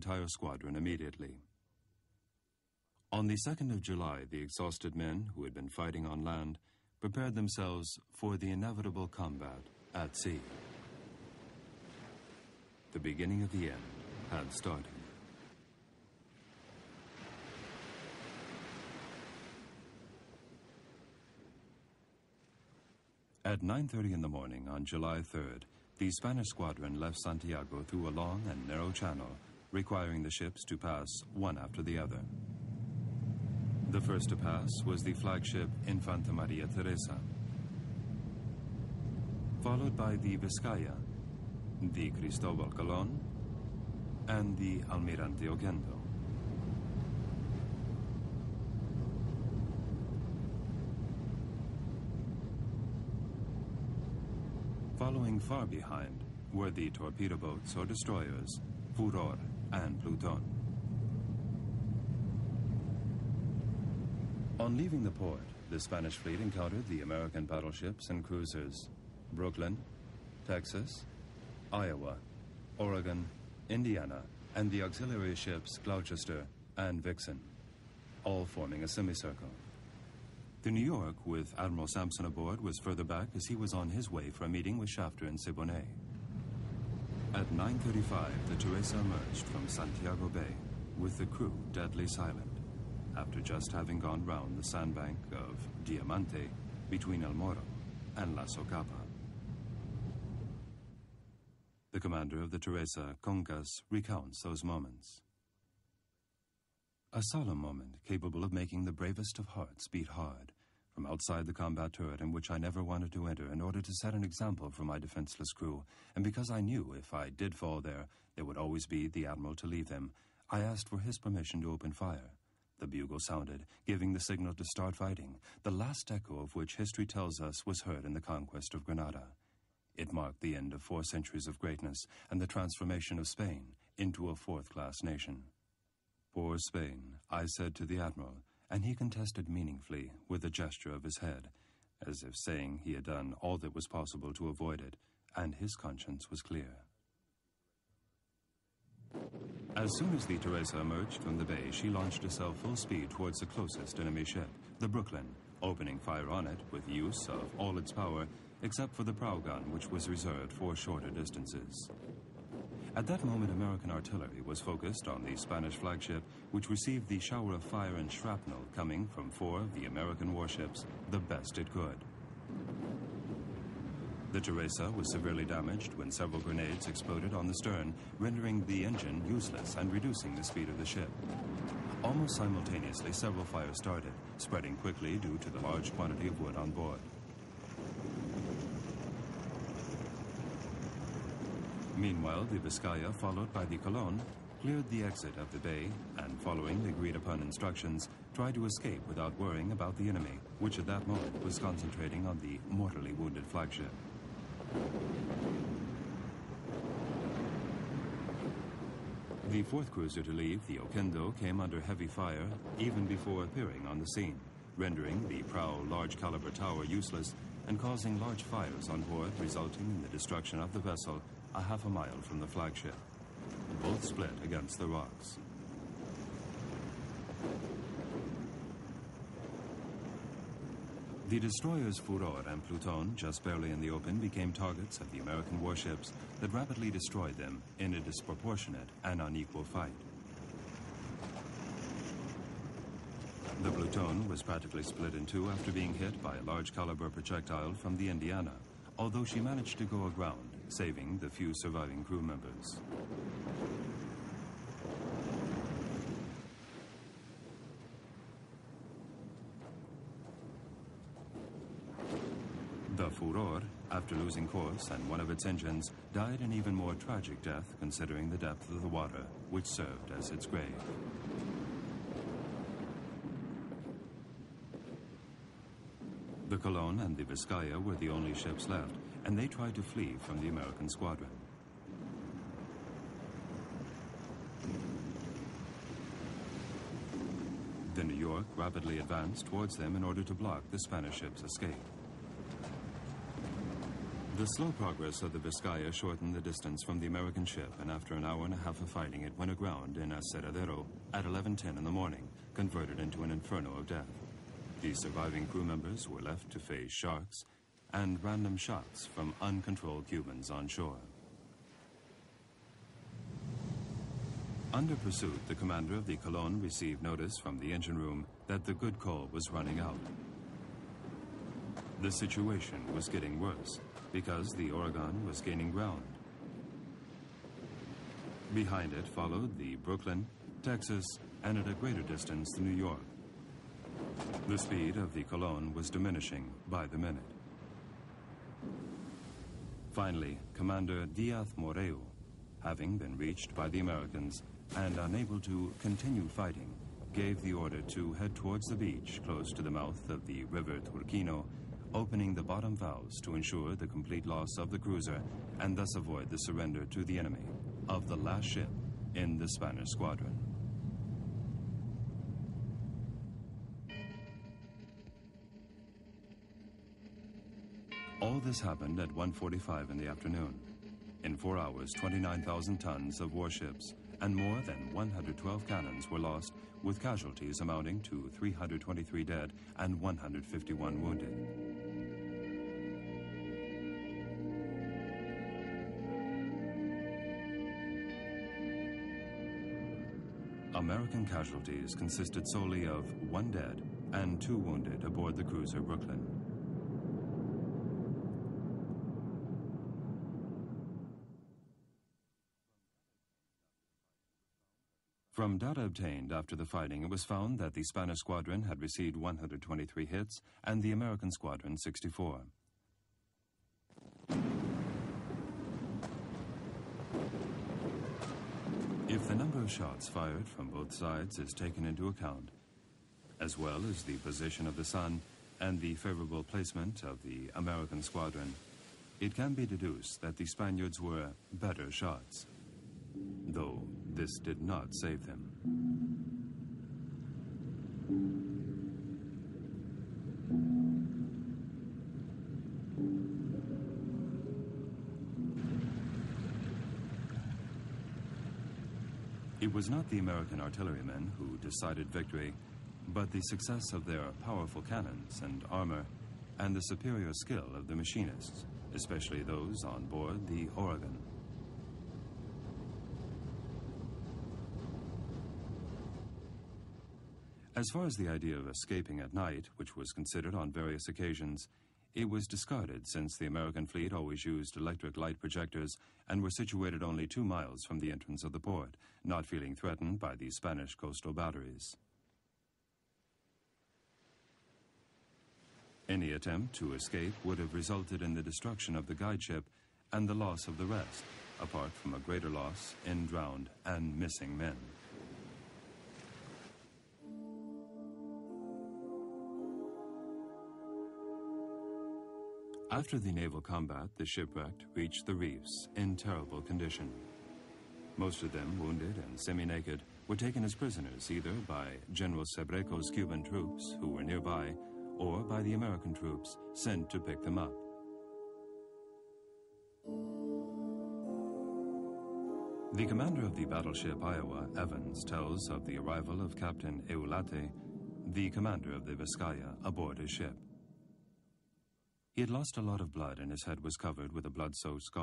entire squadron immediately. On the 2nd of July, the exhausted men who had been fighting on land prepared themselves for the inevitable combat at sea. The beginning of the end had started. At 9:30 in the morning on July 3rd, the Spanish squadron left Santiago through a long and narrow channel, requiring the ships to pass one after the other. The first to pass was the flagship Infanta Maria Teresa, followed by the Vizcaya, the Cristobal Colón, and the Almirante Oquendo. Following far behind were the torpedo boats or destroyers, Furor and Pluton. On leaving the port, the Spanish fleet encountered the American battleships and cruisers Brooklyn, Texas, Iowa, Oregon, Indiana, and the auxiliary ships Gloucester and Vixen, all forming a semicircle. The New York, with Admiral Sampson aboard, was further back as he was on his way for a meeting with Shafter and Siboney. At 9:35, the Teresa emerged from Santiago Bay, with the crew deadly silent, after just having gone round the sandbank of Diamante between El Moro and La Socapa. The commander of the Teresa, Concas, recounts those moments. A solemn moment capable of making the bravest of hearts beat hard, from outside the combat turret in which I never wanted to enter in order to set an example for my defenseless crew, and because I knew if I did fall there would always be the Admiral to leave them, I asked for his permission to open fire. The bugle sounded, giving the signal to start fighting, the last echo of which history tells us was heard in the conquest of Granada. It marked the end of 4 centuries of greatness and the transformation of Spain into a fourth-class nation. Poor Spain, I said to the Admiral, and he contested meaningfully with a gesture of his head, as if saying he had done all that was possible to avoid it, and his conscience was clear. As soon as the Teresa emerged from the bay, she launched herself full speed towards the closest enemy ship, the Brooklyn, opening fire on it with use of all its power, except for the prow gun, which was reserved for shorter distances. At that moment, American artillery was focused on the Spanish flagship, which received the shower of fire and shrapnel coming from 4 of the American warships, the best it could. The Teresa was severely damaged when several grenades exploded on the stern, rendering the engine useless and reducing the speed of the ship. Almost simultaneously, several fires started, spreading quickly due to the large quantity of wood on board. Meanwhile, the Vizcaya, followed by the Colón, cleared the exit of the bay and, following the agreed-upon instructions, tried to escape without worrying about the enemy, which at that moment was concentrating on the mortally wounded flagship. The 4th cruiser to leave, the Oquendo, came under heavy fire even before appearing on the scene, rendering the prow large-caliber tower useless and causing large fires on board, resulting in the destruction of the vessel a half a mile from the flagship. Both split against the rocks. The destroyers Furor and Pluton, just barely in the open, became targets of the American warships that rapidly destroyed them in a disproportionate and unequal fight. The Pluton was practically split in 2 after being hit by a large-caliber projectile from the Indiana, although she managed to go aground, saving the few surviving crew members. The Furor, after losing course and one of its engines, died an even more tragic death considering the depth of the water, which served as its grave. The Colón and the Vizcaya were the only ships left, and they tried to flee from the American squadron. The New York rapidly advanced towards them in order to block the Spanish ship's escape. The slow progress of the Vizcaya shortened the distance from the American ship, and after an hour and a half of fighting, it went aground in Aserradero at 11:10 in the morning, converted into an inferno of death. The surviving crew members were left to face sharks and random shots from uncontrolled Cubans on shore. Under pursuit, the commander of the Colón received notice from the engine room that the good coal was running out. The situation was getting worse because the Oregon was gaining ground. Behind it followed the Brooklyn, Texas, and at a greater distance the New York. The speed of the Colón was diminishing by the minute. Finally, Commander Diaz-Moreu, having been reached by the Americans and unable to continue fighting, gave the order to head towards the beach close to the mouth of the river Turquino, opening the bottom valves to ensure the complete loss of the cruiser and thus avoid the surrender to the enemy of the last ship in the Spanish squadron. All this happened at 1:45 in the afternoon. In 4 hours, 29,000 tons of warships and more than 112 cannons were lost, with casualties amounting to 323 dead and 151 wounded. American casualties consisted solely of 1 dead and 2 wounded aboard the cruiser Brooklyn. From data obtained after the fighting, it was found that the Spanish squadron had received 123 hits and the American squadron 64. If the number of shots fired from both sides is taken into account, as well as the position of the sun and the favorable placement of the American squadron, it can be deduced that the Spaniards were better shots, though this did not save them. It was not the American artillerymen who decided victory, but the success of their powerful cannons and armor and the superior skill of the machinists, especially those on board the Oregon. As far as the idea of escaping at night, which was considered on various occasions, it was discarded since the American fleet always used electric light projectors and were situated only 2 miles from the entrance of the port, not feeling threatened by the Spanish coastal batteries. Any attempt to escape would have resulted in the destruction of the guide ship and the loss of the rest, apart from a greater loss in drowned and missing men. After the naval combat, the shipwrecked reached the reefs in terrible condition. Most of them, wounded and semi-naked, were taken as prisoners either by General Sebreco's Cuban troops, who were nearby, or by the American troops sent to pick them up. The commander of the battleship Iowa, Evans, tells of the arrival of Captain Eulate, the commander of the Vizcaya, aboard his ship. He had lost a lot of blood and his head was covered with a blood-soaked scar.